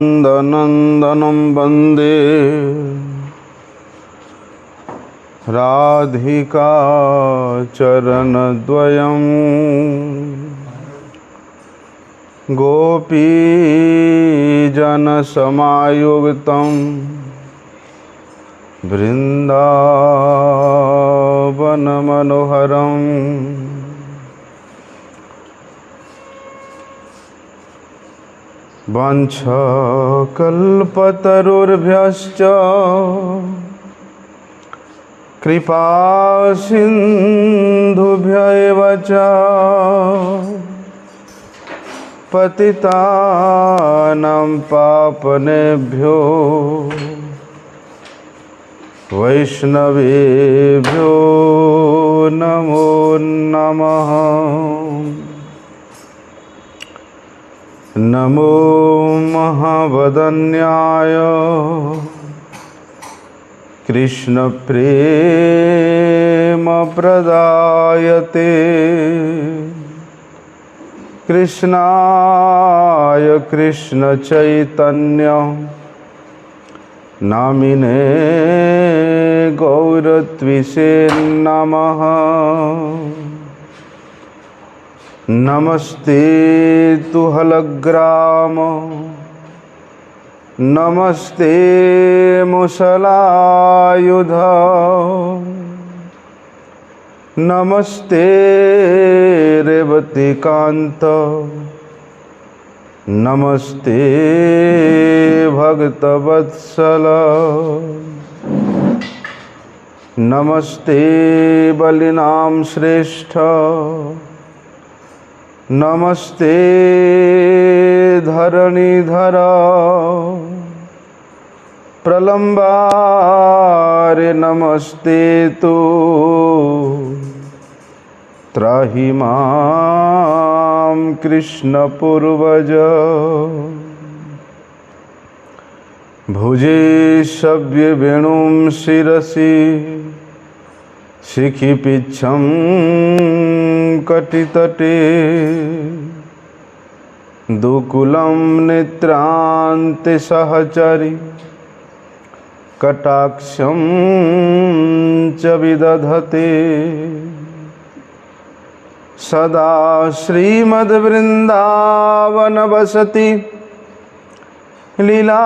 नंदनंदनं वन्दे राधिका चरणद्वयं गोपीजनसमायुक्तं बृन्दावनमनोहरम् वाञ्छाकल्पतरुर्भ्यश्च कृपासिन्धुभ्य एव च पतितानां पावनेभ्यो वैष्णवेभ्यो नमो नमः। नमो महावदन्याय कृष्णप्रेमप्रदायते कृष्णाय कृष्णचैतन्य नामिने गौरत्विषे नमः। नमस्ते तुहलग्राम नमस्ते मुसलायुध नमस्ते रेवतीकांत नमस्ते भक्तवत्सल नमस्ते बलिनाम श्रेष्ठ नमस्ते धरणीधर प्रलंबारे नमस्ते तु त्राहि मां कृष्ण पूर्वज भुजे शव्य वेणुं शिरसि शिखिपिच्छं कटितटे दुकुलं नेत्रान्ते सहचरि कटाक्षं च विदधते सदा श्रीमद्वृन्दावनवसति लीलापरिचयो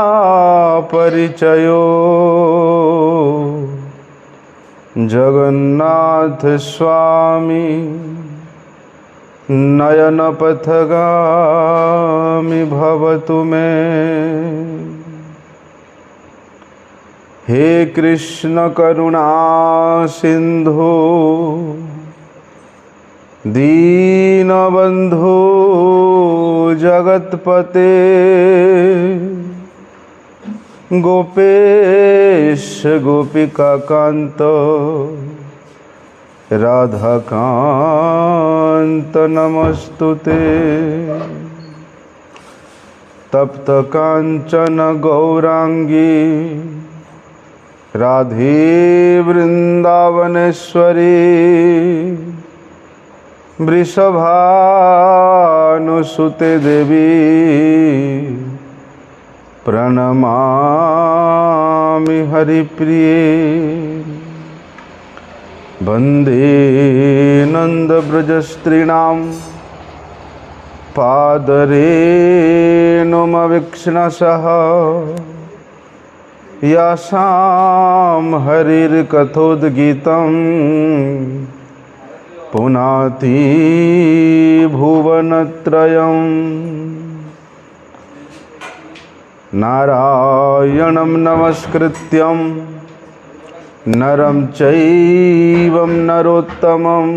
जगन्नाथ स्वामी नयनपथगामी भवतु मे। हे कृष्ण करुणा सिंधु दीनबंधु जगत्पते गोपेश गोपिकाकांत राधाकांत नमस्तुते। तप्त कांचन गौरांगी राधे वृंदावनेश्वरी वृषभानुसुते देवी प्रणमामि हरिप्रिये। वन्दे नन्दव्रजस्त्रीणां पादरेणुमवीक्ष्णसः यासां हरिर्कथोद्गीतं पुनाति भुवनत्रयम्। नारायणं नमस्कृत्यं नरं चैव नरोत्तमं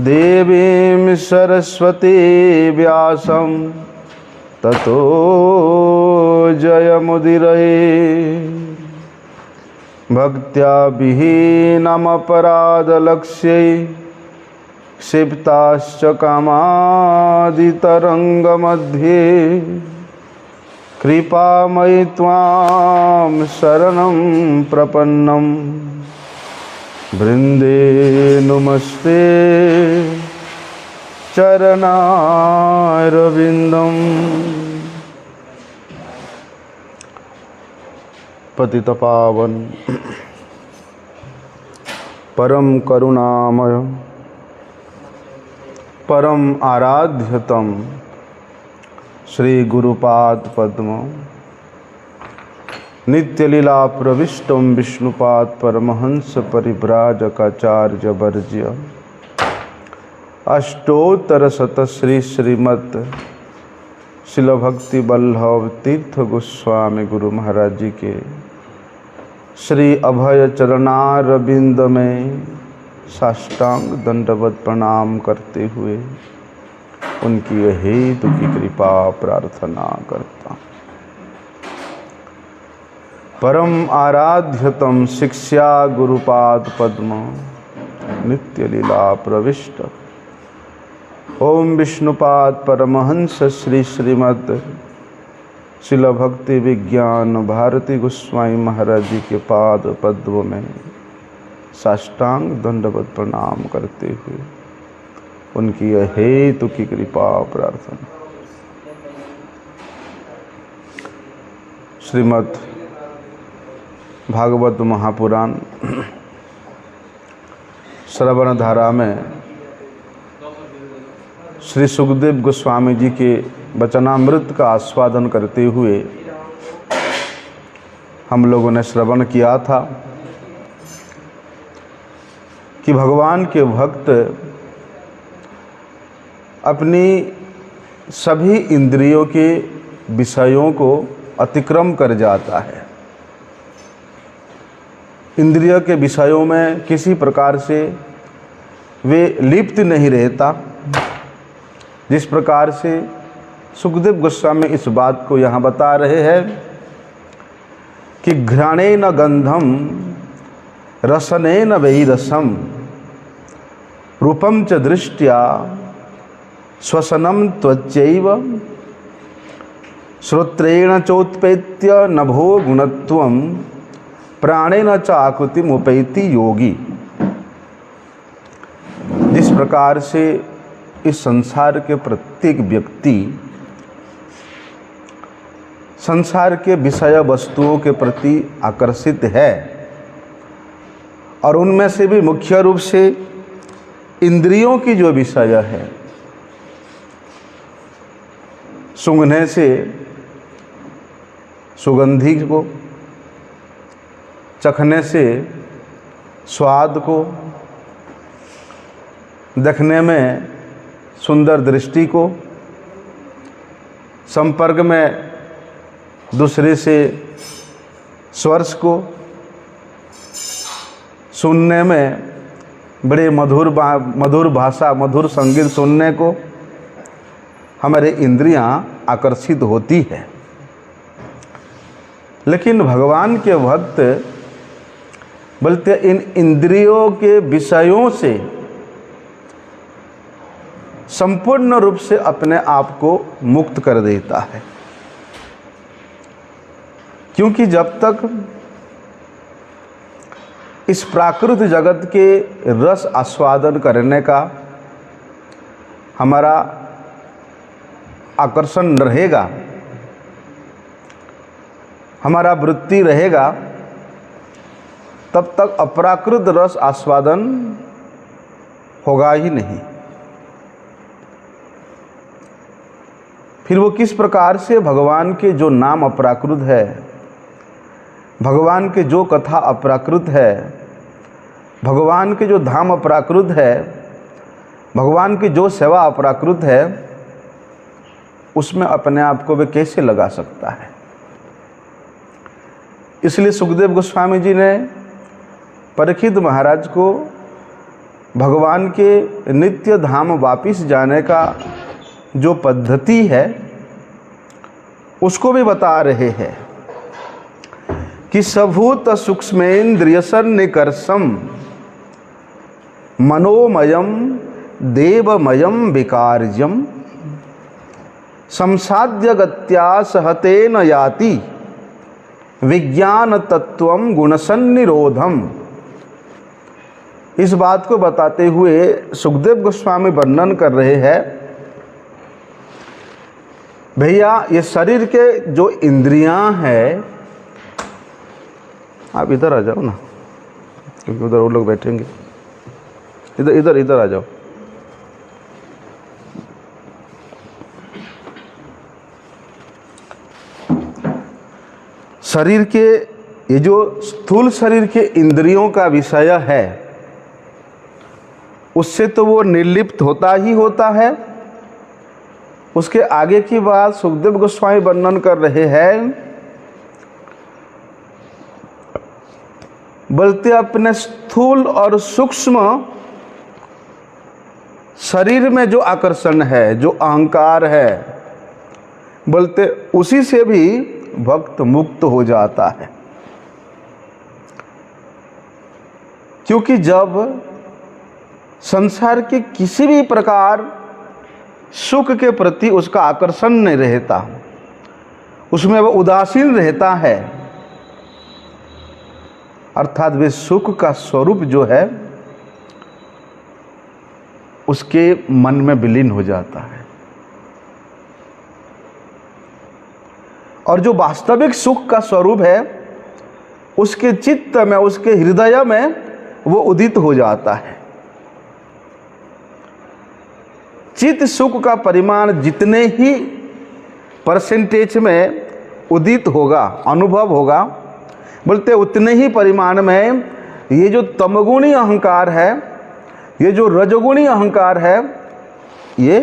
देवीं सरस्वती व्यासं ततो जयमुदीरये। भक्त्या विहीनमपराधलक्ष्यै क्षिप्ताश्च कामादितरङ्गमध्ये कृपामयि त्वां शरणं प्रपन्नं वृन्दे नुमस्ते चरणारविन्दम्। पतितपावन परम करुणामय परम आराध्यतम श्री गुरुपाद पद्म नित्य लीला प्रविष्टम विष्णुपाद परमहंस परिव्राजकाचार्य वर्ज्य अष्टोत्तर शत श्रीमत् शिल भक्ति वल्लभ तीर्थ गोस्वामी गुरु महाराज जी के श्री अभय चरणारविंद में साष्टांग दंडवत प्रणाम करते हुए उनकी हेतु की कृपा प्रार्थना करता। परम आराध्यतम शिक्षा गुरुपाद पद्म नित्य लीला प्रविष्ट ओम विष्णुपाद परमहंस श्रीमद् शिल भक्ति विज्ञान भारती गोस्वामी महाराज जी के पाद पद्म में साष्टांग दंडवत प्रणाम करते हुए उनकी हेतु की कृपा प्रार्थना। श्रीमद् भागवत महापुराण श्रवण धारा में श्री सुखदेव गोस्वामी जी के वचनामृत का आस्वादन करते हुए हम लोगों ने श्रवण किया था कि भगवान के भक्त अपनी सभी इंद्रियों के विषयों को अतिक्रम कर जाता है। इंद्रियों के विषयों में किसी प्रकार से वे लिप्त नहीं रहता। जिस प्रकार से सुखदेव गोस्वामी इस बात को यहाँ बता रहे हैं कि घ्राणेन गंधम रसनेन वै रसम रूपम च दृष्ट्या श्वसनम त्वचैव श्रोत्रेण चोत्पेत्य नभो गुणत्वम प्राणेन च आकृतिम उपैति योगी। जिस प्रकार से इस संसार के प्रत्येक व्यक्ति संसार के विषय वस्तुओं के प्रति आकर्षित है और उनमें से भी मुख्य रूप से इंद्रियों की जो विषय है, सूंघने से सुगंधि को, चखने से स्वाद को, देखने में सुंदर दृष्टि को, संपर्क में दूसरे से स्पर्श को, सुनने में बड़े मधुर भाषा मधुर संगीत सुनने को हमारे इंद्रियां आकर्षित होती है। लेकिन भगवान के भक्त बोलते इन इंद्रियों के विषयों से संपूर्ण रूप से अपने आप को मुक्त कर देता है। क्योंकि जब तक इस प्राकृत जगत के रस आस्वादन करने का हमारा आकर्षण रहेगा, हमारा वृत्ति रहेगा, तब तक अप्राकृत रस आस्वादन होगा ही नहीं। फिर वो किस प्रकार से भगवान के जो नाम अप्राकृत है, भगवान के जो कथा अप्राकृत है, भगवान के जो धाम अप्राकृत है, भगवान की जो सेवा अप्राकृत है, उसमें अपने आप को वे कैसे लगा सकता है। इसलिए सुखदेव गोस्वामी जी ने परीक्षित महाराज को भगवान के नित्य धाम वापिस जाने का जो पद्धति है उसको भी बता रहे हैं कि सभूत सूक्ष्मेन्द्रिय सन्निकर्षम मनोमयम देवमयम विकार्यम संसाध्य गत्या सहतेन याति विज्ञान तत्वम गुणसन्निरोधम। इस बात को बताते हुए सुखदेव गोस्वामी वर्णन कर रहे हैं, भैया ये शरीर के जो इंद्रियां हैं आप इधर आ जाओ ना, क्योंकि उधर वो लोग बैठेंगे। इधर इधर इधर आ जाओ। शरीर के, ये जो स्थूल शरीर के इंद्रियों का विषय है, उससे तो वो निर्लिप्त होता ही होता है। उसके आगे की बात सुखदेव गोस्वामी वर्णन कर रहे हैं। बोलते अपने स्थूल और सूक्ष्म शरीर में जो आकर्षण है, जो अहंकार है, बोलते उसी से भी भक्त मुक्त हो जाता है। क्योंकि जब संसार के किसी भी प्रकार सुख के प्रति उसका आकर्षण नहीं रहता, उसमें वह उदासीन रहता है, अर्थात वे सुख का स्वरूप जो है उसके मन में विलीन हो जाता है। और जो वास्तविक सुख का स्वरूप है उसके चित्त में, उसके हृदय में वो उदित हो जाता है। चित्त सुख का परिमाण जितने ही परसेंटेज में उदित होगा, अनुभव होगा, बोलते उतने ही परिमाण में ये जो तमगुणी अहंकार है, ये जो रजोगुणी अहंकार है, ये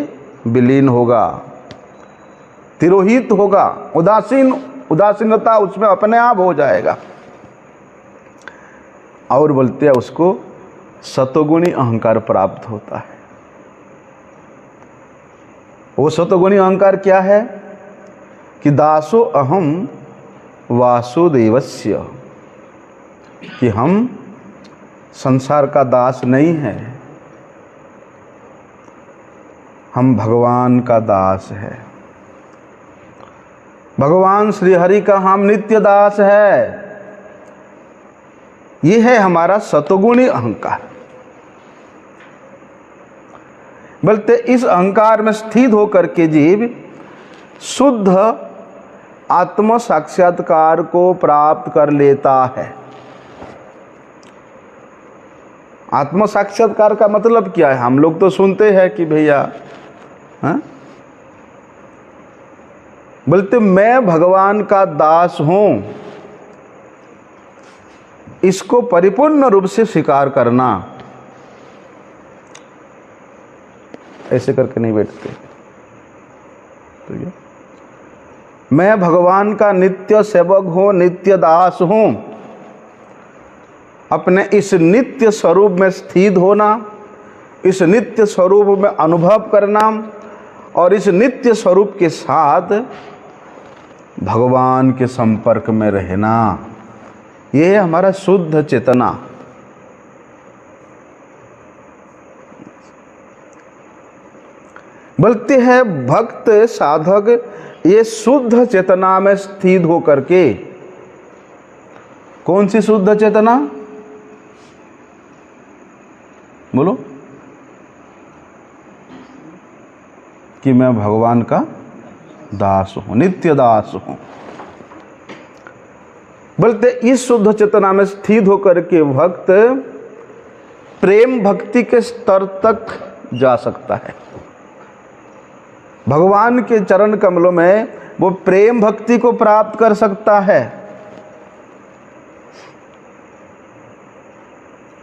विलीन होगा, तिरोहित होगा, उदासीनता उसमें अपने आप हो जाएगा। और बोलते हैं उसको सतोगुणी अहंकार प्राप्त होता है। वो सतोगुणी अहंकार क्या है कि दासो अहम वासुदेवस्य, कि हम संसार का दास नहीं है, हम भगवान का दास है। भगवान श्री हरि का हम नित्य दास है। ये है हमारा सतोगुणी अहंकार। बोलते इस अहंकार में स्थित होकर के जीव शुद्ध आत्म साक्षात्कार को प्राप्त कर लेता है। आत्म साक्षात्कार का मतलब क्या है? हम लोग तो सुनते हैं कि भैया, हाँ, बोलते मैं भगवान का दास हूं, इसको परिपूर्ण रूप से स्वीकार करना। ऐसे करके नहीं बैठते। तो ये मैं भगवान का नित्य सेवक हूं, नित्य दास हूं, अपने इस नित्य स्वरूप में स्थित होना, इस नित्य स्वरूप में अनुभव करना और इस नित्य स्वरूप के साथ भगवान के संपर्क में रहना, ये है हमारा शुद्ध चेतना। बोलते हैं भक्त साधक ये शुद्ध चेतना में स्थित होकर के, कौन सी शुद्ध चेतना? बोलो। कि मैं भगवान का दास हूं, नित्य दास हूं। बोलते इस शुद्ध चेतना में स्थित होकर के भक्त प्रेम भक्ति के स्तर तक जा सकता है। भगवान के चरण कमलों में वो प्रेम भक्ति को प्राप्त कर सकता है।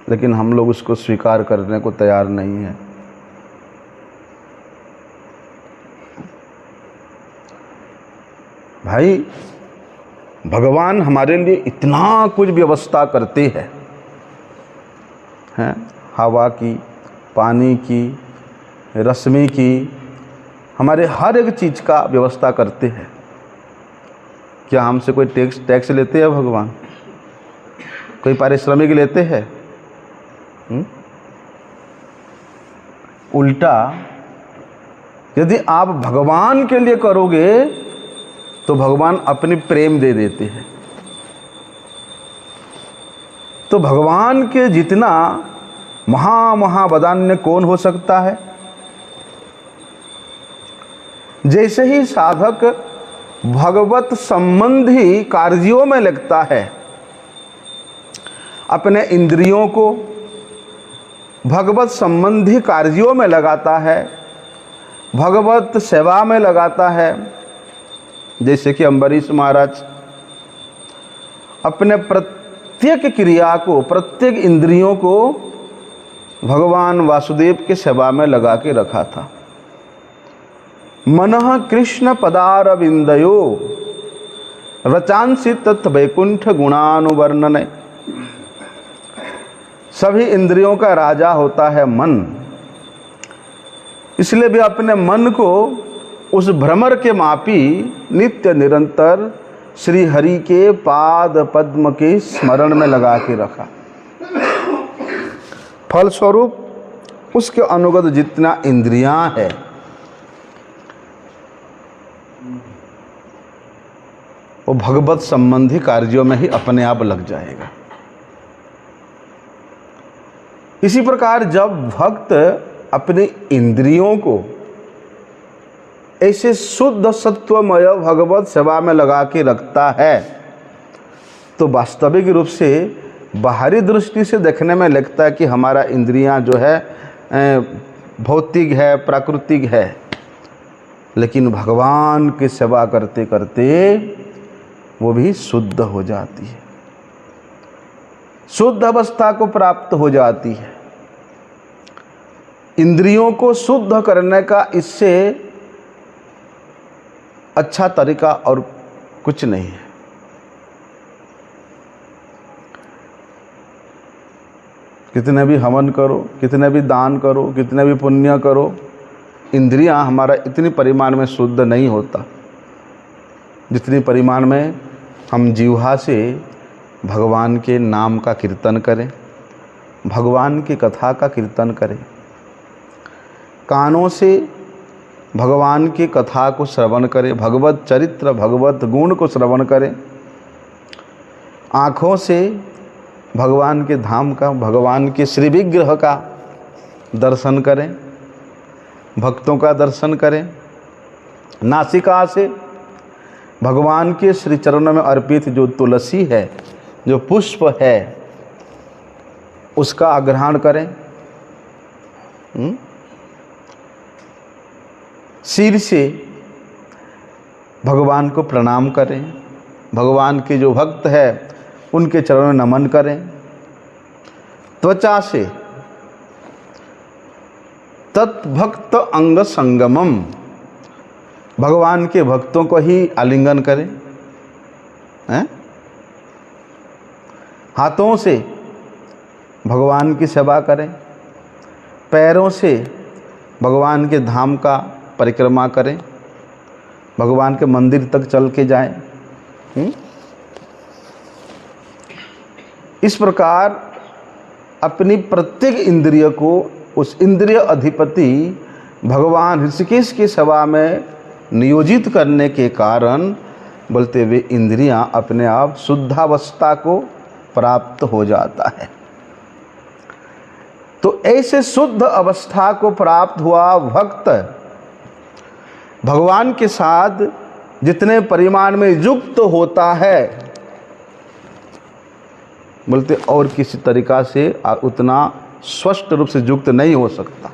लेकिन हम लोग उसको स्वीकार करने को तैयार नहीं है। भाई भगवान हमारे लिए इतना कुछ व्यवस्था करते हैं, हवा की, पानी की, रश्मि की, हमारे हर एक चीज़ का व्यवस्था करते हैं। क्या हमसे कोई टैक्स लेते हैं भगवान? कोई पारिश्रमिक लेते हैं? उल्टा यदि आप भगवान के लिए करोगे तो भगवान अपनी प्रेम दे देते हैं। तो भगवान के जितना महावदान्य कौन हो सकता है? जैसे ही साधक भगवत संबंधी कार्यों में लगता है, अपने इंद्रियों को भगवत संबंधी कार्यों में लगाता है, भगवत सेवा में लगाता है। जैसे कि अम्बरीश महाराज अपने प्रत्येक क्रिया को, प्रत्येक इंद्रियों को भगवान वासुदेव के सेवा में लगा के रखा था। मनः कृष्ण पदारविंदयो रचांसि तत् वैकुंठ गुणानुवर्णने। सभी इंद्रियों का राजा होता है मन, इसलिए भी अपने मन को उस भ्रमर के मापी नित्य निरंतर श्री हरि के पाद पद्म के स्मरण में लगा के रखा। फलस्वरूप उसके अनुगत जितना इंद्रियां है वो भगवत संबंधी कार्यों में ही अपने आप लग जाएगा। इसी प्रकार जब भक्त अपने इंद्रियों को ऐसे शुद्ध सत्वमय भगवत सेवा में लगा के रखता है तो वास्तविक रूप से बाहरी दृष्टि से देखने में लगता है कि हमारा इंद्रियां जो है भौतिक है, प्राकृतिक है, लेकिन भगवान की सेवा करते करते वो भी शुद्ध हो जाती है, शुद्ध अवस्था को प्राप्त हो जाती है। इंद्रियों को शुद्ध करने का इससे अच्छा तरीका और कुछ नहीं है। कितने भी हवन करो, कितने भी दान करो, कितने भी पुण्य करो, इंद्रियां हमारा इतनी परिमाण में शुद्ध नहीं होता जितनी परिमाण में हम जीवा से भगवान के नाम का कीर्तन करें, भगवान की कथा का कीर्तन करें, कानों से भगवान की कथा को श्रवण करें, भगवत चरित्र भगवत गुण को श्रवण करें, आँखों से भगवान के धाम का, भगवान के श्री विग्रह का दर्शन करें, भक्तों का दर्शन करें, नासिका से भगवान के श्री चरणों में अर्पित जो तुलसी है, जो पुष्प है, उसका आग्रहण करें, सिर से भगवान को प्रणाम करें, भगवान के जो भक्त है उनके चरणों में नमन करें, त्वचा से तत्भक्त अंग संगमम, भगवान के भक्तों को ही आलिंगन करें, हाथों से भगवान की सेवा करें, पैरों से भगवान के धाम का परिक्रमा करें, भगवान के मंदिर तक चल के जाएं। इस प्रकार अपनी प्रत्येक इंद्रिय को उस इंद्रिय अधिपति भगवान ऋषिकेश की सेवा में नियोजित करने के कारण बोलते हुए इंद्रियां अपने आप शुद्धावस्था को प्राप्त हो जाता है। तो ऐसे शुद्ध अवस्था को प्राप्त हुआ भक्त भगवान के साथ जितने परिमाण में युक्त होता है बोलते और किसी तरीका से उतना स्पष्ट रूप से युक्त नहीं हो सकता,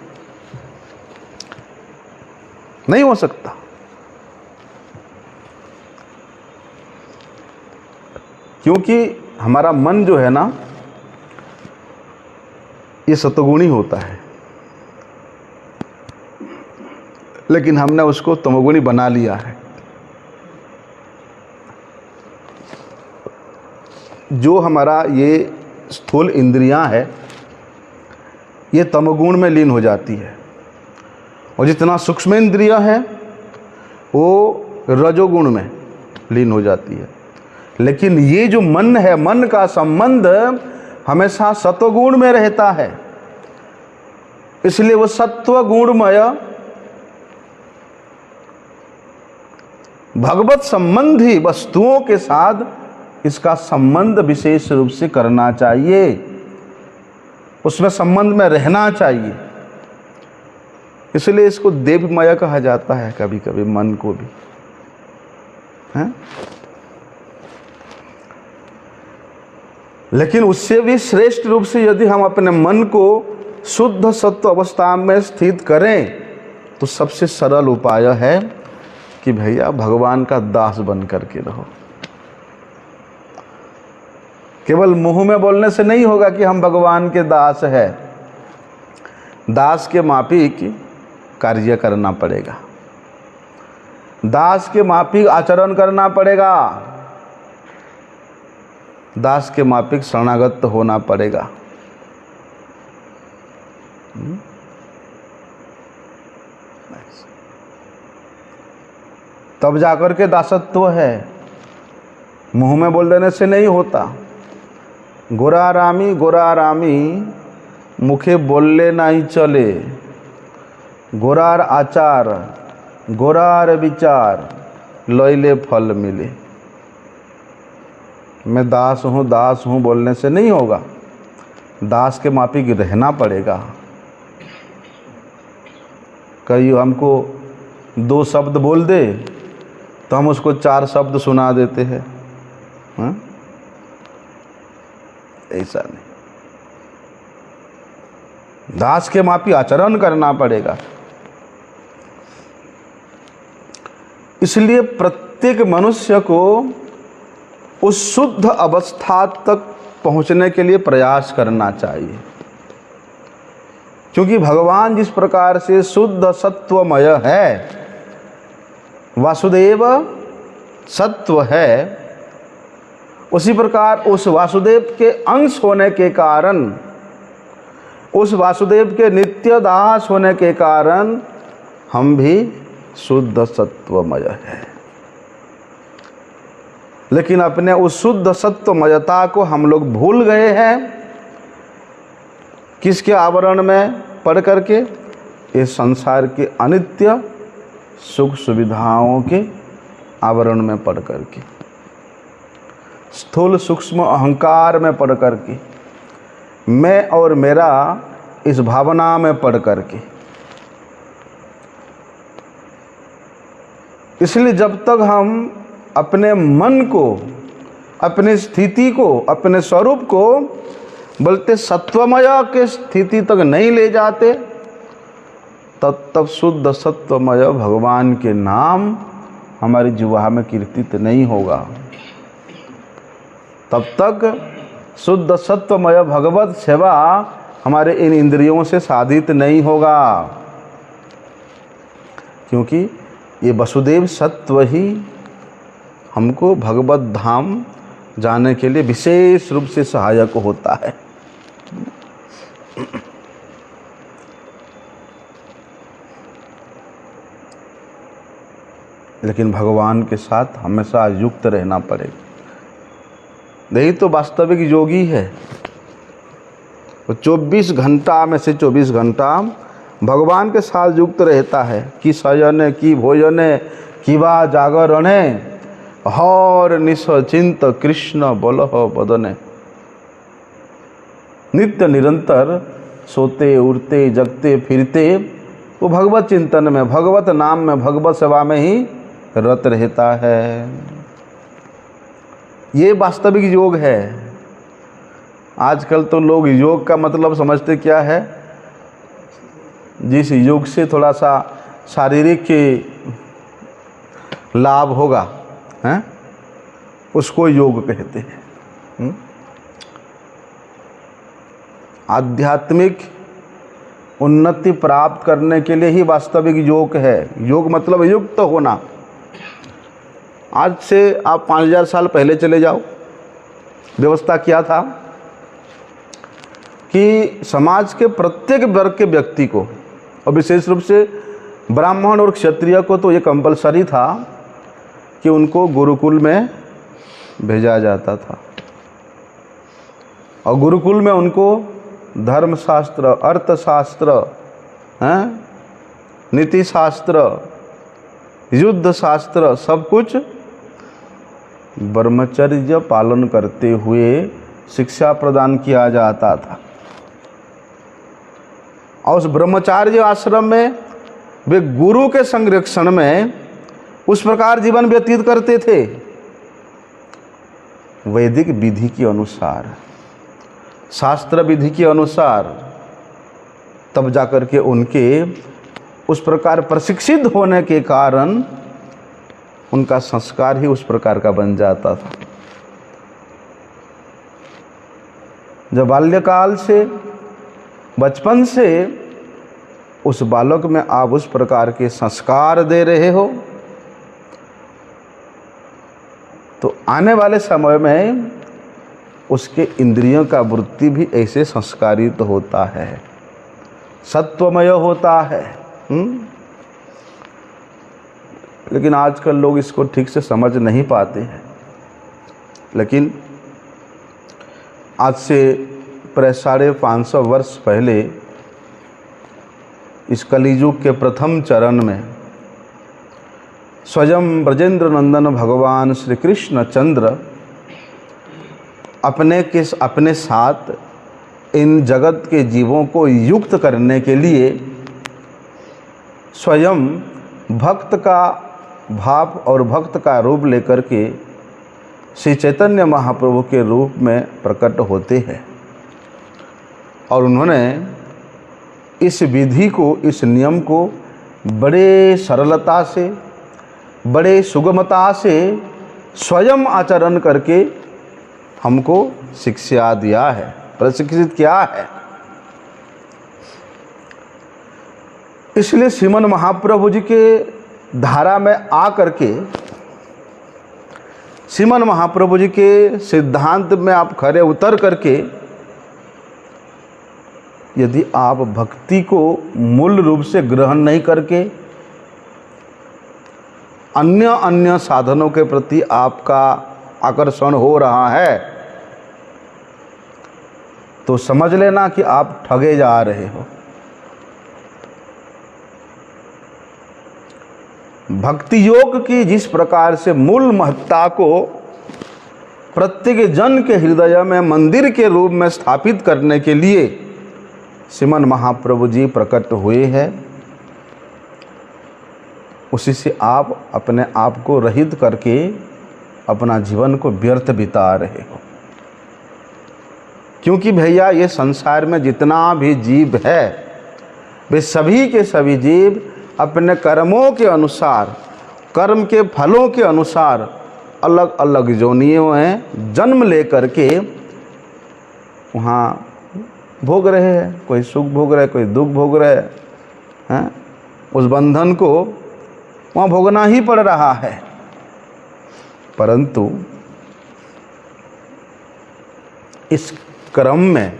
नहीं हो सकता। क्योंकि हमारा मन जो है ना ये सतोगुणी होता है, लेकिन हमने उसको तमोगुणी बना लिया है। जो हमारा ये स्थूल इंद्रियां है ये तमोगुण में लीन हो जाती है, और जितना सूक्ष्म इंद्रिय है वो रजोगुण में लीन हो जाती है। लेकिन ये जो मन है, मन का संबंध हमेशा सत्वगुण में रहता है, इसलिए वो सत्व गुणमय भगवत संबंधी वस्तुओं के साथ इसका संबंध विशेष रूप से करना चाहिए, उसमें संबंध में रहना चाहिए। इसलिए इसको देवमय कहा जाता है कभी कभी, मन को भी है। लेकिन उससे भी श्रेष्ठ रूप से यदि हम अपने मन को शुद्ध सत्व अवस्था में स्थित करें तो सबसे सरल उपाय है कि भैया भगवान का दास बन करके रहो। केवल मुंह में बोलने से नहीं होगा कि हम भगवान के दास हैं। दास के माफिक कार्य करना पड़ेगा, दास के माफिक आचरण करना पड़ेगा, दास के माफिक शरणागत होना पड़ेगा। तब जाकर के दासत्व है, मुंह में बोल देने से नहीं होता। गोरा रामी मुखे बोलले नहीं चले, गोरार आचार गोरार विचार लैले फल मिले। मैं दास हूँ बोलने से नहीं होगा, दास के माफिक रहना पड़ेगा। कई हमको 2 शब्द बोल दे तो हम उसको 4 शब्द सुना देते हैं। हाँ? ऐसा नहीं, दास के माफी आचरण करना पड़ेगा। इसलिए प्रत्येक मनुष्य को उस शुद्ध अवस्था तक पहुंचने के लिए प्रयास करना चाहिए, क्योंकि भगवान जिस प्रकार से शुद्ध सत्वमय है, वासुदेव सत्व है, उसी प्रकार उस वासुदेव के अंश होने के कारण, उस वासुदेव के नित्य दास होने के कारण हम भी शुद्ध सत्वमय है। लेकिन अपने उस शुद्ध सत्वमयता को हम लोग भूल गए हैं। किसके आवरण में पढ़ करके? इस संसार के अनित्य सुख सुविधाओं के आवरण में पढ़ करके, स्थूल सूक्ष्म अहंकार में पढ़ करके, मैं और मेरा इस भावना में पढ़ करके। इसलिए जब तक हम अपने मन को, अपनी स्थिति को, अपने स्वरूप को बोलते सत्वमय के स्थिति तक नहीं ले जाते, तब शुद्ध सत्वमय भगवान के नाम हमारी जिह्वा में कीर्तित नहीं होगा। तब तक शुद्ध सत्वमय भगवत सेवा हमारे इन इंद्रियों से साधित नहीं होगा, क्योंकि ये वसुदेव सत्व ही हमको भगवत धाम जाने के लिए विशेष रूप से सहायक होता है। लेकिन भगवान के साथ हमेशा युक्त रहना पड़ेगा। यही तो वास्तविक योगी है। वो 24 घंटा में से 24 घंटा भगवान के साथ युक्त रहता है। कि शयने कि भोजने किवा जागरणे हर निश्चिंत कृष्ण बोलह बदने। नित्य निरंतर सोते उठते जगते फिरते वो भगवत चिंतन में, भगवत नाम में, भगवत सेवा में ही रत रहता है। ये वास्तविक योग है। आजकल तो लोग योग का मतलब समझते क्या है? जिस योग से थोड़ा सा शारीरिक लाभ होगा, हैं, उसको योग कहते हैं। आध्यात्मिक उन्नति प्राप्त करने के लिए ही वास्तविक योग है। योग मतलब युक्त होना। आज से आप 5000 साल पहले चले जाओ, व्यवस्था क्या था कि समाज के प्रत्येक वर्ग के व्यक्ति को, और विशेष रूप से ब्राह्मण और क्षत्रिय को तो ये कंपलसरी था कि उनको गुरुकुल में भेजा जाता था। और गुरुकुल में उनको धर्मशास्त्र, अर्थशास्त्र, नीति शास्त्र, युद्ध शास्त्र, सब कुछ ब्रह्मचर्य पालन करते हुए शिक्षा प्रदान किया जाता था। और उस ब्रह्मचार्य आश्रम में वे गुरु के संरक्षण में उस प्रकार जीवन व्यतीत करते थे, वैदिक विधि के अनुसार। शास्त्र विधि के अनुसार, तब जाकर के उनके उस प्रकार प्रशिक्षित होने के कारण उनका संस्कार ही उस प्रकार का बन जाता था। जब बाल्यकाल से, बचपन से उस बालक में आप उस प्रकार के संस्कार दे रहे हो, तो आने वाले समय में उसके इंद्रियों का वृत्ति भी ऐसे संस्कारित होता है, सत्वमय होता है। लेकिन आजकल लोग इसको ठीक से समझ नहीं पाते हैं। लेकिन आज से प्राय 550 वर्ष पहले इस कलियुग के प्रथम चरण में स्वयं ब्रजेंद्र नंदन भगवान श्री कृष्ण चंद्र अपने साथ इन जगत के जीवों को युक्त करने के लिए स्वयं भक्त का भाव और भक्त का रूप लेकर के श्री चैतन्य महाप्रभु के रूप में प्रकट होते हैं। और उन्होंने इस विधि को, इस नियम को बड़े सरलता से, बड़े सुगमता से स्वयं आचरण करके हमको शिक्षा दिया है, प्रशिक्षित किया है। इसलिए श्रीमन महाप्रभु जी के धारा में आ करके, श्रीमन महाप्रभु जी के सिद्धांत में आप खरे उतर करके यदि आप भक्ति को मूल रूप से ग्रहण नहीं करके अन्य साधनों के प्रति आपका आकर्षण हो रहा है, तो समझ लेना कि आप ठगे जा रहे हो। भक्ति योग की जिस प्रकार से मूल महत्ता को प्रत्येक जन के हृदय में मंदिर के रूप में स्थापित करने के लिए श्रीमन महाप्रभु जी प्रकट हुए हैं, उसी से आप अपने आप को रहित करके अपना जीवन को व्यर्थ बिता रहे हो। क्योंकि भैया ये संसार में जितना भी जीव है, वे सभी के सभी जीव अपने कर्मों के अनुसार, कर्म के फलों के अनुसार अलग अलग योनियों में जन्म लेकर के वहाँ भोग रहे हैं। कोई सुख भोग रहे, कोई दुख भोग रहे हैं। उस बंधन को वहाँ भोगना ही पड़ रहा है। परंतु इस क्रम में,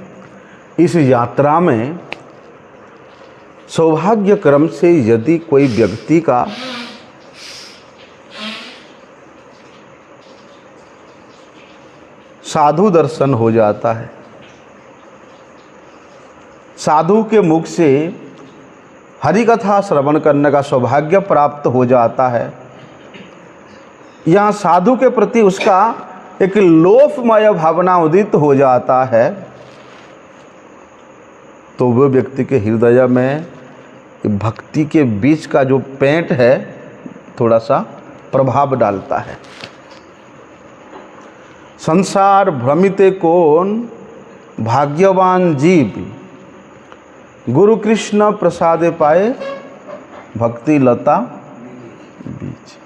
इस यात्रा में सौभाग्य क्रम से यदि कोई व्यक्ति का साधु दर्शन हो जाता है, साधु के मुख से हरि कथा श्रवण करने का सौभाग्य प्राप्त हो जाता है, या साधु के प्रति उसका एक लोभमय भावना उदित हो जाता है, तो वह व्यक्ति के हृदय में भक्ति के बीच का जो पेंट है थोड़ा सा प्रभाव डालता है। संसार भ्रमिते कौन भाग्यवान जीव, गुरु कृष्ण प्रसादे पाए भक्ति लता बीच।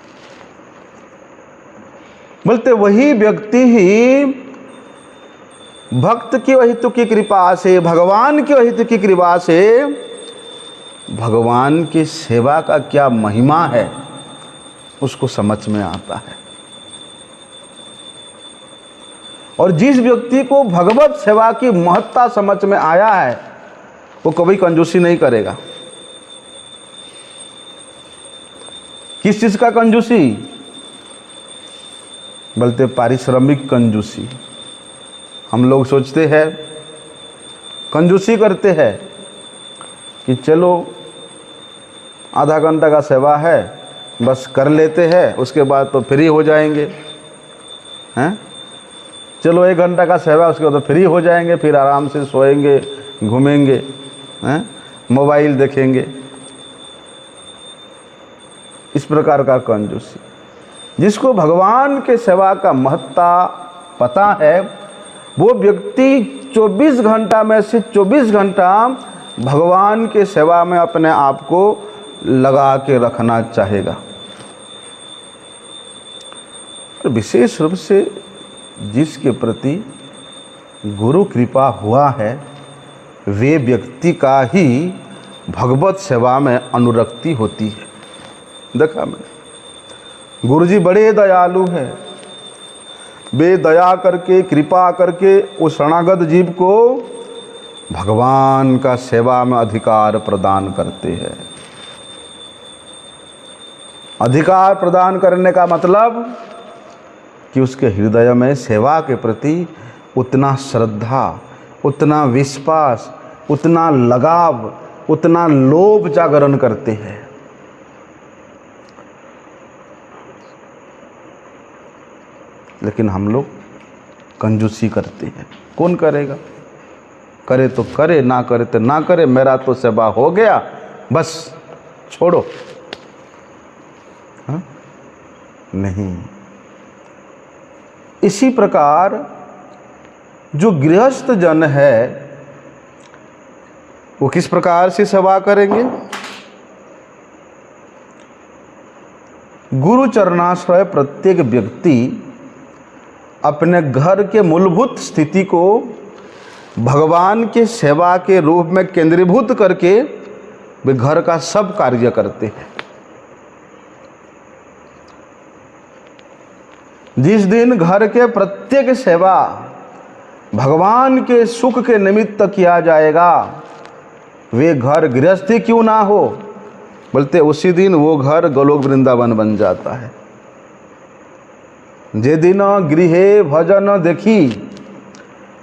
बोलते वही व्यक्ति ही भक्त की अहितु की कृपा से, भगवान की अहितु की कृपा से भगवान की सेवा का क्या महिमा है उसको समझ में आता है। और जिस व्यक्ति को भगवत सेवा की महत्ता समझ में आया है वो कभी कंजूसी नहीं करेगा। किस चीज का कंजूसी? बोलते पारिश्रमिक कंजूसी। हम लोग सोचते हैं, कंजूसी करते हैं कि चलो आधा घंटा का सेवा है, बस कर लेते हैं, उसके बाद तो फ्री हो जाएंगे, हैं? चलो 1 घंटा का सेवा, उसके बाद तो फ्री हो जाएंगे, फिर आराम से सोएंगे, घूमेंगे, हैं? मोबाइल देखेंगे। इस प्रकार का कंजूसी। जिसको भगवान के सेवा का महत्ता पता है वो व्यक्ति 24 घंटा में से 24 घंटा भगवान के सेवा में अपने आप को लगा के रखना चाहेगा। विशेष रूप से जिसके प्रति गुरु कृपा हुआ है वे व्यक्ति का ही भगवत सेवा में अनुरक्ति होती है। देखा मैंने, गुरु जी बड़े दयालु हैं, वे दया करके कृपा करके उस शरणागत जीव को भगवान का सेवा में अधिकार प्रदान करते हैं। अधिकार प्रदान करने का मतलब कि उसके हृदय में सेवा के प्रति उतना श्रद्धा, उतना विश्वास, उतना लगाव, उतना लोभ जागरण करते हैं। लेकिन हम लोग कंजूसी करते हैं। कौन करेगा? करे तो करे, ना करे तो ना करे, मेरा तो सेवा हो गया, बस छोड़ो। हाँ? नहीं। इसी प्रकार जो गृहस्थ जन है वो किस प्रकार से सेवा करेंगे? गुरु चरणाश्रय प्रत्येक व्यक्ति अपने घर के मूलभूत स्थिति को भगवान के सेवा के रूप में केंद्रीभूत करके वे घर का सब कार्य करते हैं। जिस दिन घर के प्रत्येक सेवा भगवान के सुख के निमित्त किया जाएगा, वे घर गृहस्थी क्यों ना हो, बोलते उसी दिन वो घर गोलोक वृंदावन बन जाता है। जे दिन गृहे भजन देखी,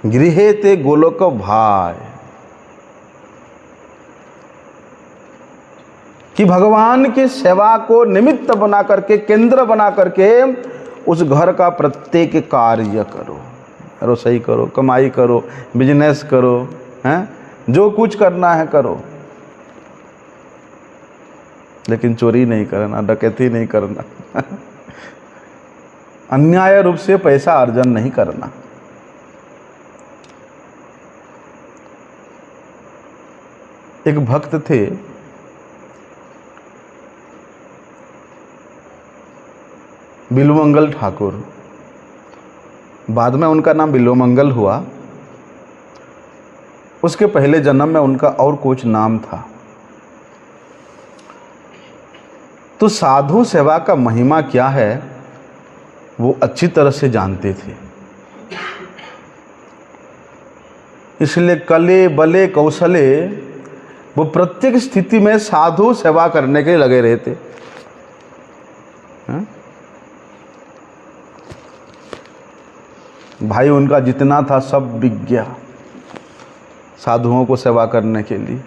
गृहे ते गोलोक भाई। कि भगवान के सेवा को निमित्त बना करके, केंद्र बना करके उस घर का प्रत्येक कार्य करो। रसोई करो, कमाई करो, बिजनेस करो, हैं, जो कुछ करना है करो, लेकिन चोरी नहीं करना, डकैती नहीं करना, अन्याय रूप से पैसा अर्जन नहीं करना। एक भक्त थे, बिल्वमंगल ठाकुर, बाद में उनका नाम बिल्वमंगल हुआ। उसके पहले जन्म में उनका और कुछ नाम था। तो साधु सेवा का महिमा क्या है वो अच्छी तरह से जानते थे। इसलिए कले बले कौशले वो प्रत्येक स्थिति में साधु सेवा करने के लिए लगे रहते। भाई उनका जितना था सब बिक गया साधुओं को सेवा करने के लिए।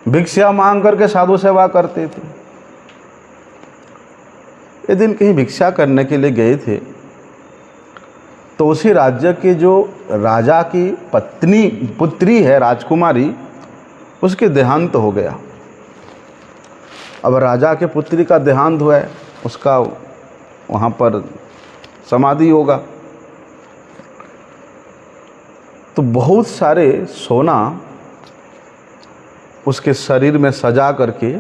भिक्षा मांग करके साधु सेवा करते थे। एक दिन कहीं भिक्षा करने के लिए गए थे, तो उसी राज्य के जो राजा की पुत्री है, राजकुमारी, उसके देहांत हो गया। अब राजा के पुत्री का देहांत हुआ है, उसका वहाँ पर समाधि होगा। तो बहुत सारे सोना उसके शरीर में सजा करके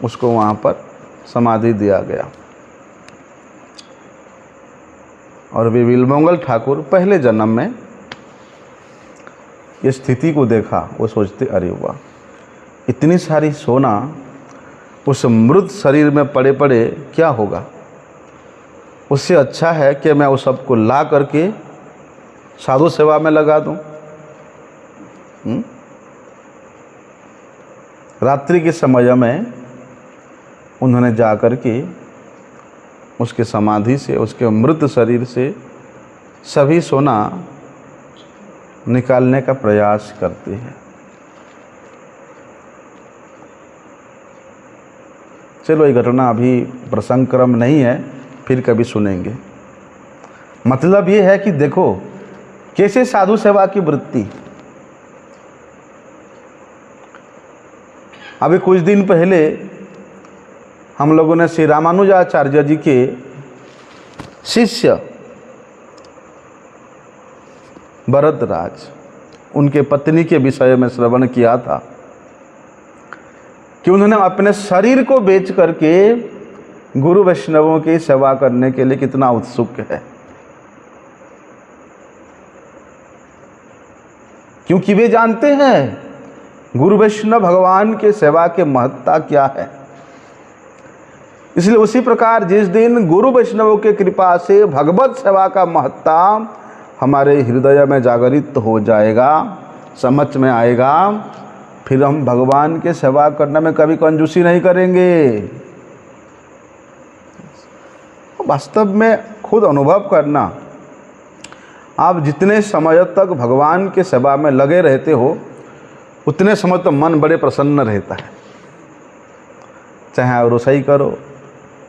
उसको वहाँ पर समाधि दिया गया। और वे बिल्वमंगल ठाकुर पहले जन्म में ये स्थिति को देखा। वो सोचते, अरे वाह, इतनी सारी सोना उस मृत शरीर में पड़े पड़े क्या होगा, उससे अच्छा है कि मैं उस सबको ला करके साधु सेवा में लगा दूं। रात्रि के समय में उन्होंने जा कर के उसके समाधि से, उसके मृत शरीर से सभी सोना निकालने का प्रयास करते हैं। चलो ये घटना अभी प्रसंग क्रम नहीं है, फिर कभी सुनेंगे। मतलब ये है कि देखो कैसे साधु सेवा की वृत्ति। अभी कुछ दिन पहले हम लोगों ने श्री रामानुजाचार्य जी के शिष्य भरतराज, उनके पत्नी के विषय में श्रवण किया था कि उन्होंने अपने शरीर को बेच करके गुरु वैष्णवों की सेवा करने के लिए कितना उत्सुक है, क्योंकि वे जानते हैं गुरु वैष्णव भगवान के सेवा के महत्ता क्या है। इसलिए उसी प्रकार जिस दिन गुरु वैष्णवों के कृपा से भगवत सेवा का महत्ता हमारे हृदय में जागृत हो जाएगा, समझ में आएगा, फिर हम भगवान के सेवा करने में कभी कंजूसी नहीं करेंगे। वास्तव में खुद अनुभव करना, आप जितने समय तक भगवान के सेवा में लगे रहते हो उतने समय तक मन बड़े प्रसन्न रहता है। चाहे आप रसोई करो,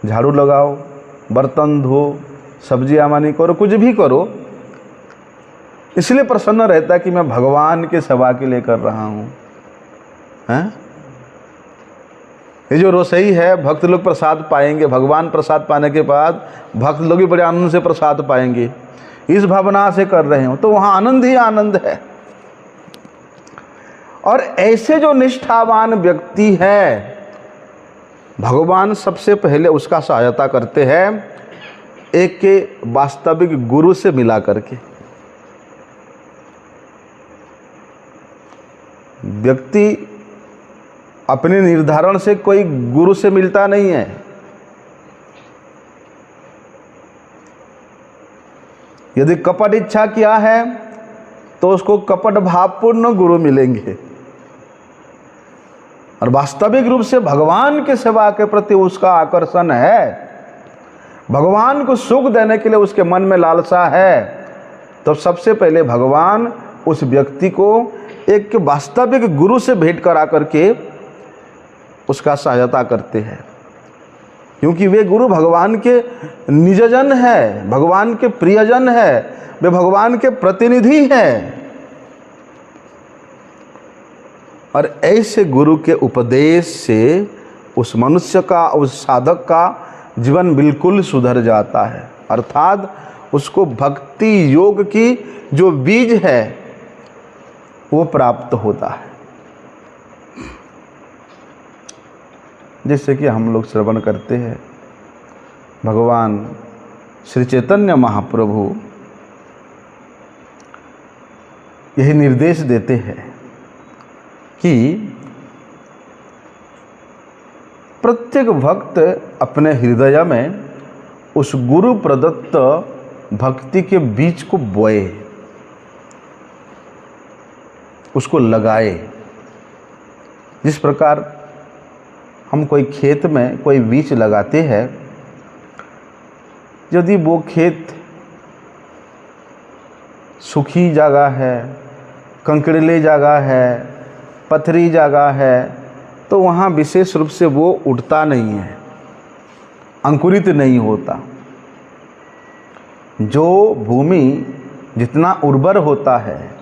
झाड़ू लगाओ, बर्तन धो, सब्जी आमानी करो, कुछ भी करो, इसलिए प्रसन्न रहता है कि मैं भगवान के सेवा के लिए कर रहा हूँ। हैं? ये जो रसोई है, भक्त लोग प्रसाद पाएंगे, भगवान प्रसाद पाने के बाद भक्त लोग भी बड़े आनंद से प्रसाद पाएंगे, इस भावना से कर रहे हो तो वहाँ आनंद ही आनंद है। और ऐसे जो निष्ठावान व्यक्ति है, भगवान सबसे पहले उसका सहायता करते हैं एक के वास्तविक गुरु से मिला करके। व्यक्ति अपने निर्धारण से कोई गुरु से मिलता नहीं है। यदि कपट इच्छा किया है तो उसको कपट भावपूर्ण गुरु मिलेंगे, और वास्तविक रूप से भगवान के सेवा के प्रति उसका आकर्षण है, भगवान को सुख देने के लिए उसके मन में लालसा है, तो सबसे पहले भगवान उस व्यक्ति को एक वास्तविक गुरु से भेंट करा करके उसका सहायता करते हैं, क्योंकि वे गुरु भगवान के निजजन है, भगवान के प्रियजन है, वे भगवान के प्रतिनिधि हैं। और ऐसे गुरु के उपदेश से उस मनुष्य का, उस साधक का जीवन बिल्कुल सुधर जाता है, अर्थात उसको भक्ति योग की जो बीज है वो प्राप्त होता है। जैसे कि हम लोग श्रवण करते हैं, भगवान श्री चैतन्य महाप्रभु यही निर्देश देते हैं कि प्रत्येक भक्त अपने हृदय में उस गुरु प्रदत्त भक्ति के बीज को बोए, उसको लगाए। जिस प्रकार हम कोई खेत में कोई बीज लगाते हैं, यदि वो खेत सूखी जगह है, कंकड़िली जगह है, पथरी जगह है, तो वहाँ विशेष रूप से वो उठता नहीं है, अंकुरित नहीं होता। जो भूमि जितना उर्वर होता है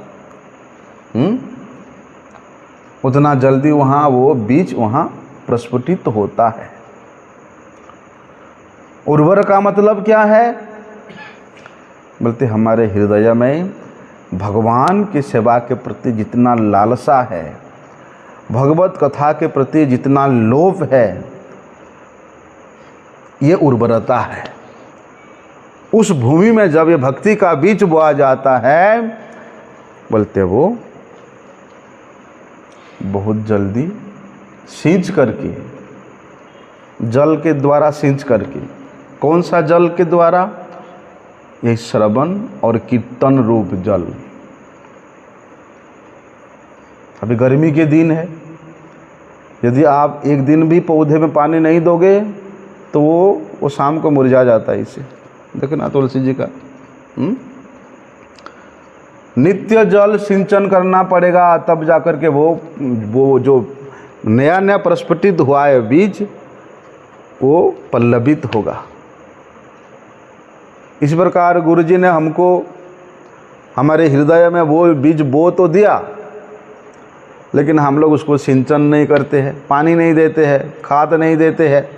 उतना जल्दी वहाँ वो बीज वहाँ प्रस्फुटित होता है। उर्वर का मतलब क्या है? बोलते हमारे हृदय में भगवान की सेवा के प्रति जितना लालसा है, भगवत कथा के प्रति जितना लोभ है, ये उर्वरता है। उस भूमि में जब ये भक्ति का बीज बोया जाता है, बोलते वो बहुत जल्दी सींच करके, जल के द्वारा सींच करके, कौन सा जल के द्वारा? यही श्रवण और कीर्तन रूप जल। अभी गर्मी के दिन है, यदि आप एक दिन भी पौधे में पानी नहीं दोगे तो वो शाम को मुरझा जाता है। इसे देखो ना तुलसी जी का नित्य जल सिंचन करना पड़ेगा, तब जाकर के वो जो नया नया प्रस्फुटित हुआ है बीज, वो पल्लवित होगा। इस प्रकार गुरु जी ने हमको हमारे हृदय में वो बीज बो तो दिया, लेकिन हम लोग उसको सिंचन नहीं करते हैं, पानी नहीं देते हैं, खाद नहीं देते हैं।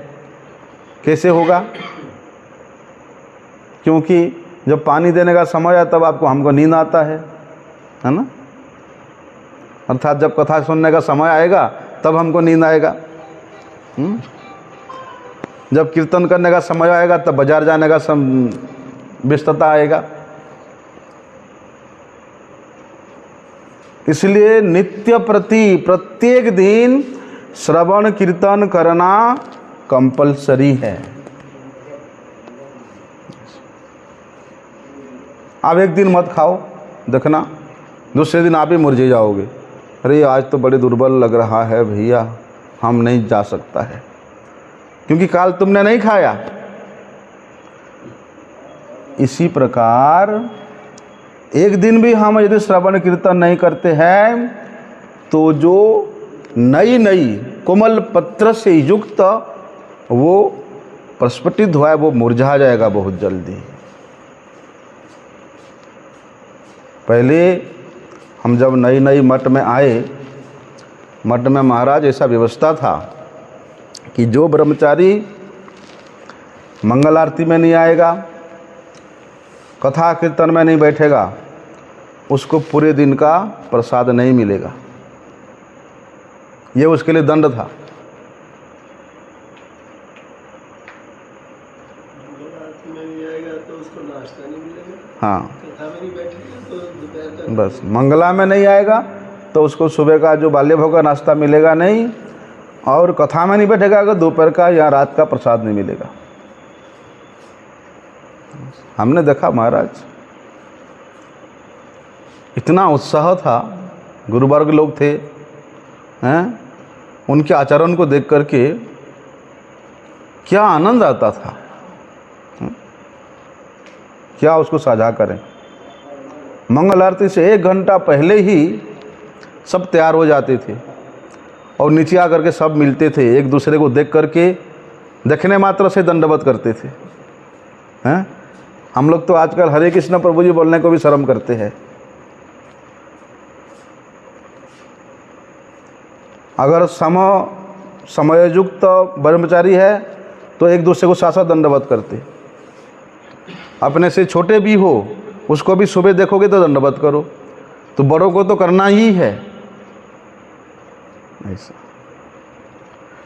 कैसे होगा? क्योंकि जब पानी देने का समय है तब आपको हमको नींद आता है ना। अर्थात जब कथा सुनने का समय आएगा तब हमको नींद आएगा। जब कीर्तन करने का समय आएगा तब बाजार जाने का व्यस्तता आएगा। इसलिए नित्य प्रति प्रत्येक दिन श्रवण कीर्तन करना कंपलसरी है। आप एक दिन मत खाओ, देखना दूसरे दिन आप ही मुरझे जाओगे, अरे आज तो बड़े दुर्बल लग रहा है भैया, हम नहीं जा सकता है, क्योंकि काल तुमने नहीं खाया। इसी प्रकार एक दिन भी हम यदि श्रवण कीर्तन नहीं करते हैं तो जो नई नई कोमल पत्र से युक्त वो प्रस्फुटित हुआ है वो मुरझा जाएगा बहुत जल्दी। पहले हम जब नई नई मठ में आए, मठ में महाराज ऐसा व्यवस्था था कि जो ब्रह्मचारी मंगल आरती में नहीं आएगा, कथा कीर्तन में नहीं बैठेगा, उसको पूरे दिन का प्रसाद नहीं मिलेगा। ये उसके लिए दंड था। हाँ, बस मंगला में नहीं आएगा तो उसको सुबह का जो बाल्य भोग का नाश्ता मिलेगा नहीं, और कथा में नहीं बैठेगा अगर दोपहर का या रात का प्रसाद नहीं मिलेगा। हमने देखा महाराज इतना उत्साह था, गुरुवर्ग लोग थे हैं, उनके आचरण को देख करके क्या आनंद आता था, क्या उसको साझा करें। मंगल आरती से 1 घंटा पहले ही सब तैयार हो जाते थे और नीचे आकर के सब मिलते थे, एक दूसरे को देख करके देखने मात्र से दंडवत करते थे हैं। हम लोग तो आजकल हरे कृष्ण प्रभु जी बोलने को भी शर्म करते हैं। अगर समययुक्त ब्रह्मचारी है तो एक दूसरे को साथ दंडवत करते, अपने से छोटे भी हो उसको भी सुबह देखोगे तो दंडवत करो, तो बड़ों को तो करना ही है ऐसा।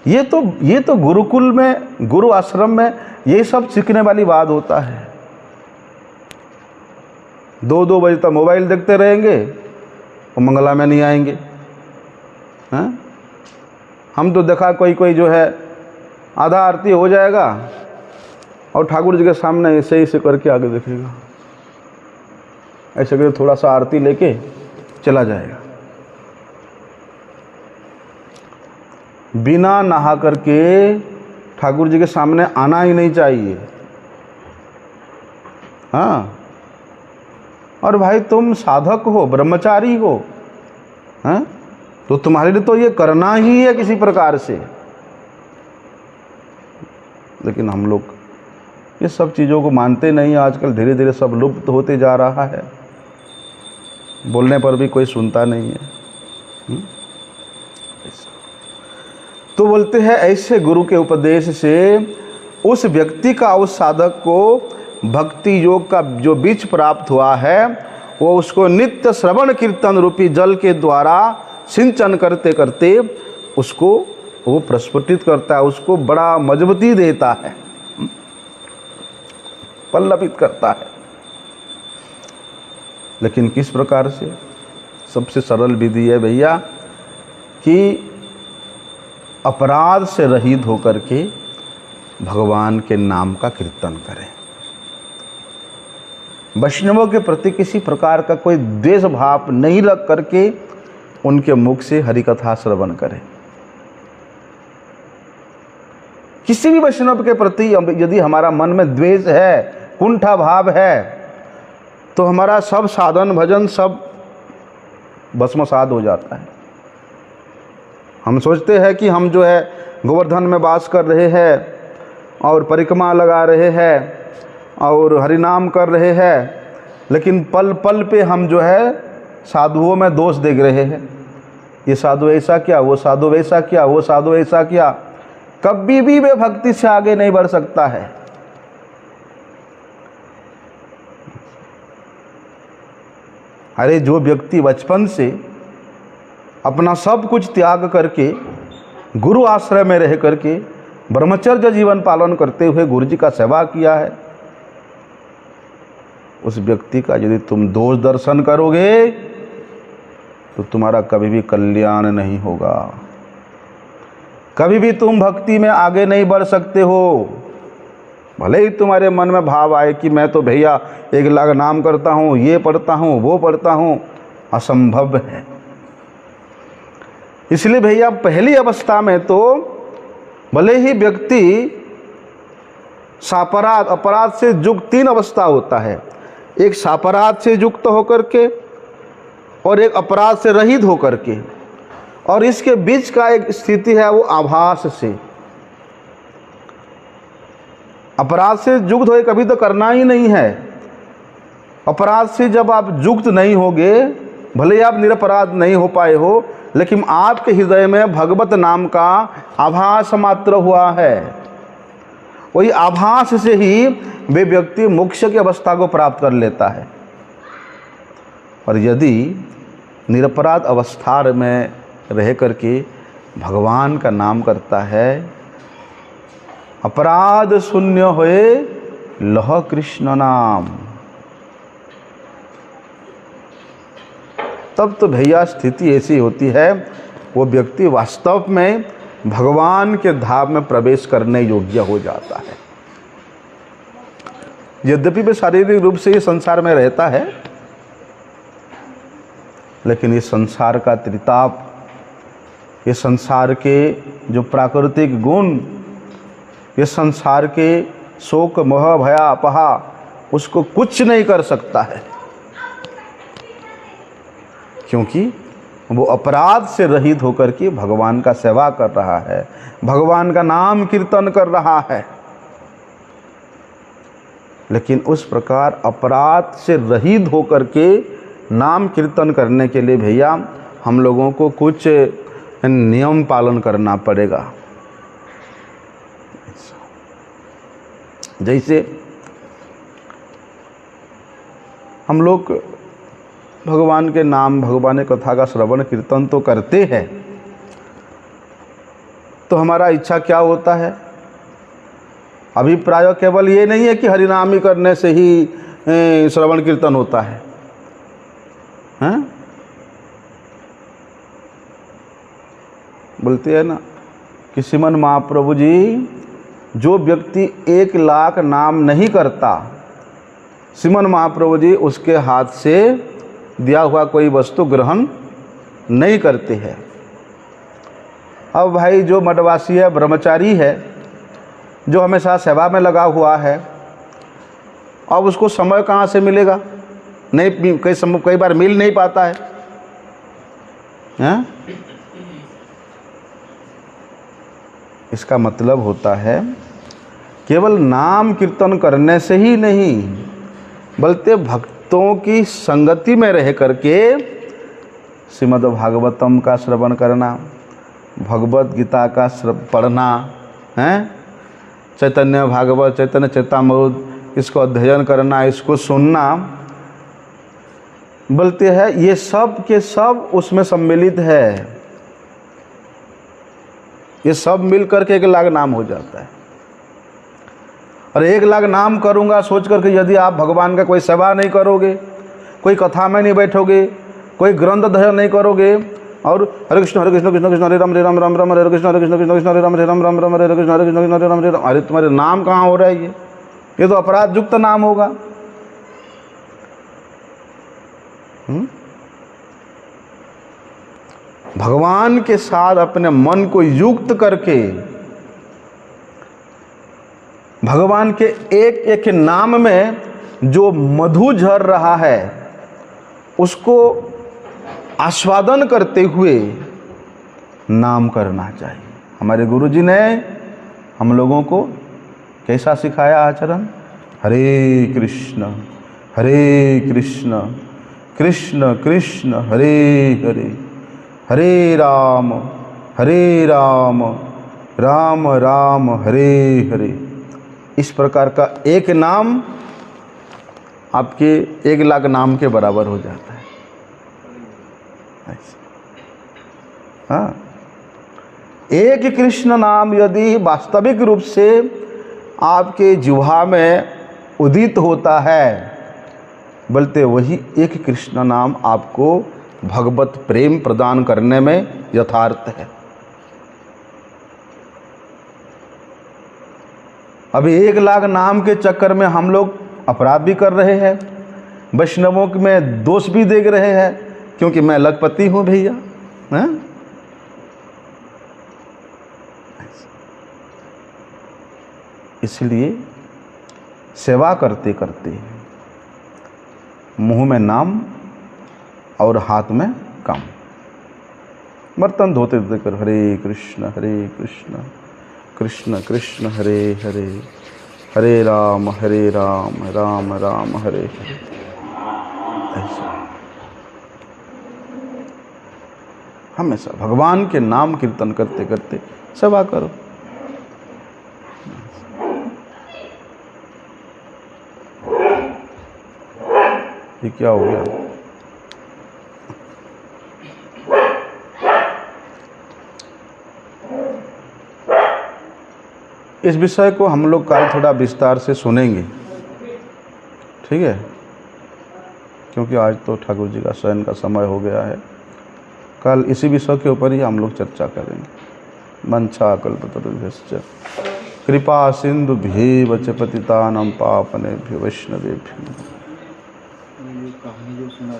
ये तो गुरुकुल में, गुरु आश्रम में ये सब सीखने वाली बात होता है। 2-2 बजे तक मोबाइल देखते रहेंगे और मंगला में नहीं आएंगे हैं। हम तो देखा कोई जो है आधा आरती हो जाएगा और ठाकुर जी के सामने ऐसे करके आगे देखेगा, ऐसे करके थोड़ा सा आरती लेके चला जाएगा। बिना नहा करके ठाकुर जी के सामने आना ही नहीं चाहिए। हाँ, और भाई तुम साधक हो, ब्रह्मचारी हो हैं, तो तुम्हारे लिए तो ये करना ही है किसी प्रकार से। लेकिन हम लोग ये सब चीज़ों को मानते नहीं। आजकल धीरे धीरे सब लुप्त होते जा रहा है, बोलने पर भी कोई सुनता नहीं है। तो बोलते हैं ऐसे गुरु के उपदेश से उस व्यक्ति का, उस साधक को भक्ति योग का जो बीज प्राप्त हुआ है वो उसको नित्य श्रवण कीर्तन रूपी जल के द्वारा सिंचन करते करते उसको वो प्रस्फुटित करता है, उसको बड़ा मजबूती देता है, पल्लवित करता है। लेकिन किस प्रकार से? सबसे सरल विधि है भैया कि अपराध से रहित होकर के भगवान के नाम का कीर्तन करें। वैष्णवों के प्रति किसी प्रकार का कोई द्वेष भाव नहीं रख करके उनके मुख से हरि कथा श्रवण करें। किसी भी वैष्णव के प्रति यदि हमारा मन में द्वेष है, कुंठा भाव है, तो हमारा सब साधन भजन सब भस्मसात हो जाता है। हम सोचते हैं कि हम जो है गोवर्धन में वास कर रहे हैं और परिक्रमा लगा रहे हैं और हरिनाम कर रहे हैं, लेकिन पल पल पे हम जो है साधुओं में दोष देख रहे हैं। ये साधु ऐसा किया, वो साधु वैसा किया, वो साधु ऐसा किया। कभी भी वे भक्ति से आगे नहीं बढ़ सकता है। अरे जो व्यक्ति बचपन से अपना सब कुछ त्याग करके गुरु आश्रय में रह करके ब्रह्मचर्य जीवन पालन करते हुए गुरु जी का सेवा किया है, उस व्यक्ति का यदि तुम दोष दर्शन करोगे तो तुम्हारा कभी भी कल्याण नहीं होगा, कभी भी तुम भक्ति में आगे नहीं बढ़ सकते हो। भले ही तुम्हारे मन में भाव आए कि मैं तो भैया 1 लाख नाम करता हूँ, ये पढ़ता हूँ, वो पढ़ता हूँ, असंभव है। इसलिए भैया पहली अवस्था में तो भले ही व्यक्ति सापराध अपराध से युक्त 3 अवस्था होता है, एक सापराध से युक्त होकर के और एक अपराध से रहित होकर के, और इसके बीच का एक स्थिति है वो आभास से। अपराध से युक्त होए कभी तो करना ही नहीं है। अपराध से जब आप युक्त नहीं होगे, भले आप निरपराध नहीं हो पाए हो, लेकिन आपके हृदय में भगवत नाम का आभास मात्र हुआ है। वही आभास से ही वे व्यक्ति मोक्ष की अवस्था को प्राप्त कर लेता है। और यदि निरपराध अवस्था में रह करके भगवान का नाम करता है, अपराध शून्य होए लह कृष्ण नाम, तब तो भैया स्थिति ऐसी होती है, वो व्यक्ति वास्तव में भगवान के धाम में प्रवेश करने योग्य हो जाता है। यद्यपि वे शारीरिक रूप से ये संसार में रहता है, लेकिन ये संसार का त्रिताप, ये संसार के जो प्राकृतिक गुण, ये संसार के शोक मोह भया अपहा, उसको कुछ नहीं कर सकता है, क्योंकि वो अपराध से रहित होकर के भगवान का सेवा कर रहा है, भगवान का नाम कीर्तन कर रहा है। लेकिन उस प्रकार अपराध से रहित होकर के नाम कीर्तन करने के लिए भैया हम लोगों को कुछ नियम पालन करना पड़ेगा। जैसे हम लोग भगवान के नाम, भगवान की कथा का श्रवण कीर्तन तो करते हैं, तो हमारा इच्छा क्या होता है? अभिप्राय केवल ये नहीं है कि हरिनाम ही करने से ही श्रवण कीर्तन होता है, हैं? बोलते हैं ना कि श्रीमन महाप्रभु जी, जो व्यक्ति 1 लाख नाम नहीं करता, श्रीमन महाप्रभु जी उसके हाथ से दिया हुआ कोई वस्तु ग्रहण नहीं करते हैं। अब भाई जो मठवासी है, ब्रह्मचारी है, जो हमेशा सेवा में लगा हुआ है, अब उसको समय कहाँ से मिलेगा? नहीं, कई बार मिल नहीं पाता है, हैं? इसका मतलब होता है केवल नाम कीर्तन करने से ही नहीं, बल्कि भक्तों की संगति में रह करके श्रीमद् भागवतम का श्रवण करना, भगवत गीता का पढ़ना, हैं, चैतन्य भागवत, चैतन्य चेतामृत, इसको अध्ययन करना, इसको सुनना, बोलते हैं ये सब के सब उसमें सम्मिलित है। ये सब मिल करके 1 लाख नाम हो जाता है। और 1 लाख नाम करूँगा सोच करके यदि आप भगवान का कोई सेवा नहीं करोगे, कोई कथा में नहीं बैठोगे, कोई ग्रंथ अध्ययन नहीं करोगे, और हरे कृष्ण कृष्ण कृष्ण हरे राम राम राम हरे कृष्ण कृष्ण कृष्ण हरे राम राम हरे कृष्ण कृष्ण हरे राम, अरे तुम्हारे नाम कहाँ हो रहा है? ये तो अपराध युक्त नाम होगा। भगवान के साथ अपने मन को युक्त करके भगवान के एक एक नाम में जो मधु झर रहा है उसको आस्वादन करते हुए नाम करना चाहिए। हमारे गुरुजी ने हम लोगों को कैसा सिखाया आचरण? हरे कृष्ण कृष्ण कृष्ण हरे हरे, हरे राम राम राम हरे हरे। इस प्रकार का एक नाम आपके 1 लाख नाम के बराबर हो जाता है। हाँ, एक कृष्ण नाम यदि वास्तविक रूप से आपके जिह्वा में उदित होता है, बोलते वही एक कृष्ण नाम आपको भगवत प्रेम प्रदान करने में यथार्थ है। अभी 1 लाख नाम के चक्कर में हम लोग अपराध भी कर रहे हैं, वैष्णवों में दोष भी देख रहे हैं, क्योंकि मैं लखपति हूं भैया। इसलिए सेवा करते करते मुंह में नाम और हाथ में काम, बर्तन धोते धोते कर हरे कृष्ण कृष्ण कृष्ण हरे हरे, हरे राम राम राम हरे हरे। ऐसा हमेशा भगवान के नाम कीर्तन करते करते सेवा करो। ये क्या हो गया? इस विषय को हम लोग कल थोड़ा विस्तार से सुनेंगे, ठीक है? क्योंकि आज तो ठाकुर जी का शयन का समय हो गया है। कल इसी विषय के ऊपर ही हम लोग चर्चा करेंगे। मंचा कल्पतरुभ्यश्च कृपा सिंधुभ्येव च पतितानां पावनेभ्यो वैष्णवेभ्यो। कहानी जो सुना